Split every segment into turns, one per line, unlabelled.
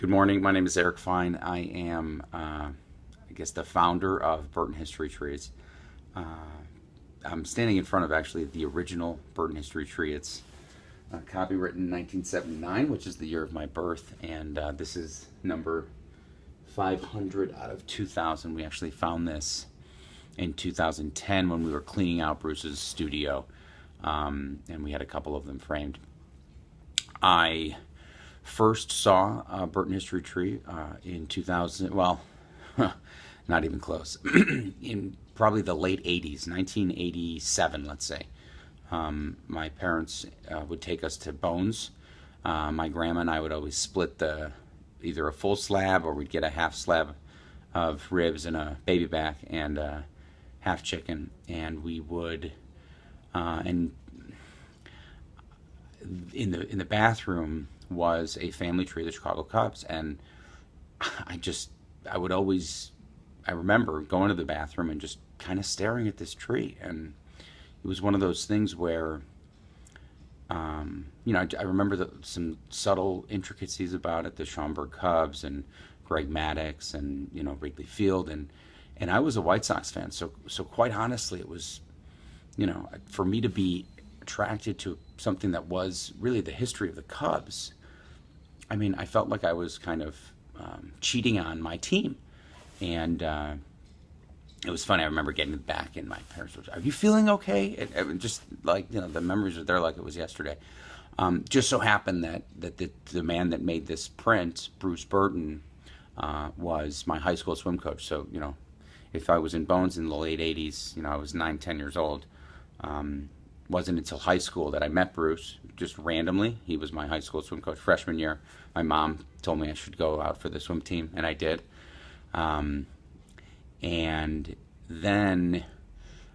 Good morning. My name is Eric Fine. I am, I guess, the founder of Burton History Trees. Uh, I'm standing in front of actually the original Burton History Tree. It's copyrighted in 1979, which is the year of my birth, and this is number 500 out of 2,000. We actually found this in 2010 when we were cleaning out Bruce's studio, and we had a couple of them framed. I first saw Burton History Tree in 2000, well, not even close, in probably the late 80s, 1987, let's say. My parents would take us to Bones. My grandma and I would always split either a full slab, or we'd get a half slab of ribs and a baby back and half chicken, and we would, and in the bathroom was a family tree of the Chicago Cubs, and I would always, I remember going to the bathroom and just kind of staring at this tree, and it was one of those things where, I remember some subtle intricacies about it, the Schaumburg Cubs and Greg Maddux and, Wrigley Field, and I was a White Sox fan, so quite honestly, it was, for me to be attracted to something that was really the history of the Cubs. I mean, I felt like I was kind of cheating on my team, and it was funny. I remember getting back, and my parents were, "Are you feeling okay?" It just like the memories are there like it was yesterday. Just so happened that the man that made this print, Bruce Burton, was my high school swim coach. So if I was in Bones in the late '80s, I was 9, 10 years old. Wasn't until high school that I met Bruce, just randomly. He was my high school swim coach freshman year. My mom told me I should go out for the swim team, and I did. And then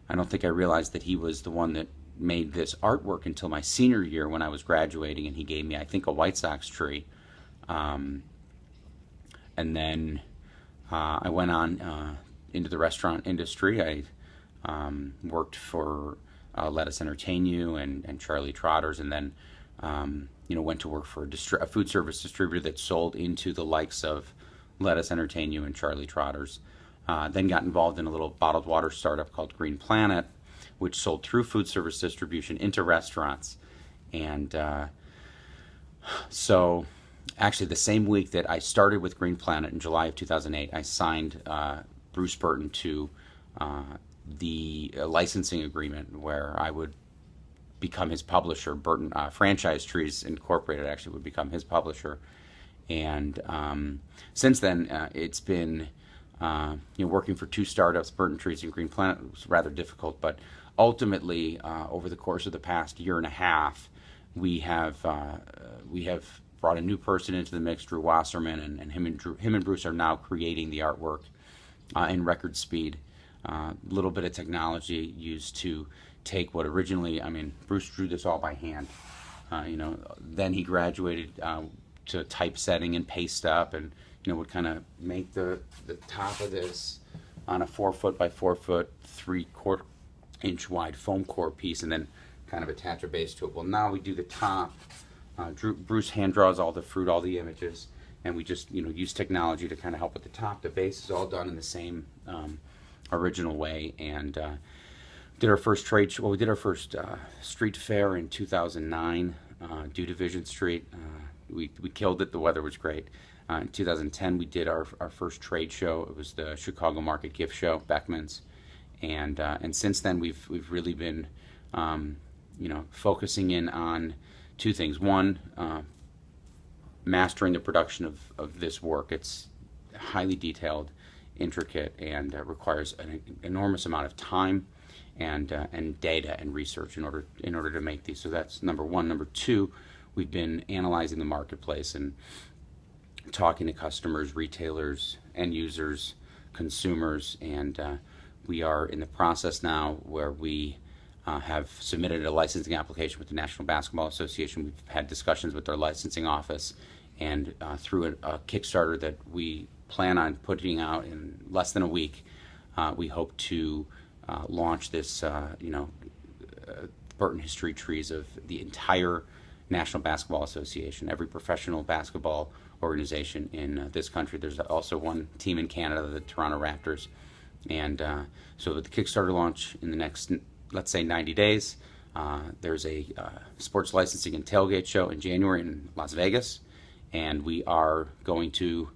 I don't think I realized that he was the one that made this artwork until my senior year when I was graduating, and he gave me, I think, a White Sox tree. And then I went on into the restaurant industry. I worked for Let Us Entertain You and Charlie Trotters, and then went to work for a food service distributor that sold into the likes of Let Us Entertain You and Charlie Trotters. Then got involved in a little bottled water startup called Green Planet, which sold through food service distribution into restaurants. And so actually the same week that I started with Green Planet in July of 2008, I signed Bruce Burton to the licensing agreement where I would become his publisher. Burton Franchise Trees Incorporated actually would become his publisher. And since then, it's been working for two startups, Burton Trees and Green Planet. It was rather difficult, but ultimately, over the course of the past year and a half, we have brought a new person into the mix, Drew Wasserman, and him and Bruce are now creating the artwork in record speed. A little bit of technology used to take what originally, Bruce drew this all by hand. Then he graduated to typesetting and paste up, and would kind of make the top of this on a 4-foot by 4-foot, 3/4 inch wide foam core piece, and then kind of attach a base to it. Well, now we do the top. Bruce hand draws all the fruit, all the images, and we just use technology to kind of help with the top. The base is all done in the same original way, and did our first trade show. Well, we did our first street fair in 2009, due Division Street. We killed it. The weather was great. In 2010, we did our first trade show. It was the Chicago Market Gift Show, Beckman's, and since then we've really been focusing in on two things. One, mastering the production of this work. It's highly detailed, intricate, and requires an enormous amount of time and data and research in order to make these. So that's number one. Number two, we've been analyzing the marketplace and talking to customers, retailers, end users, consumers, and we are in the process now where we have submitted a licensing application with the National Basketball Association. We've had discussions with their licensing office, and through a Kickstarter that we plan on putting out in less than a week, we hope to launch this, Burton History Trees of the entire National Basketball Association, every professional basketball organization in this country. There's also one team in Canada, the Toronto Raptors. And so with the Kickstarter launch in the next, let's say, 90 days, there's a sports licensing and tailgate show in January in Las Vegas. And we are going to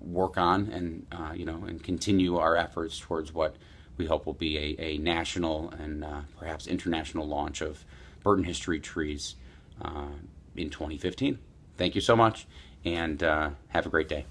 work on and continue our efforts towards what we hope will be a national and perhaps international launch of Burton History Trees in 2015. Thank you so much, and have a great day.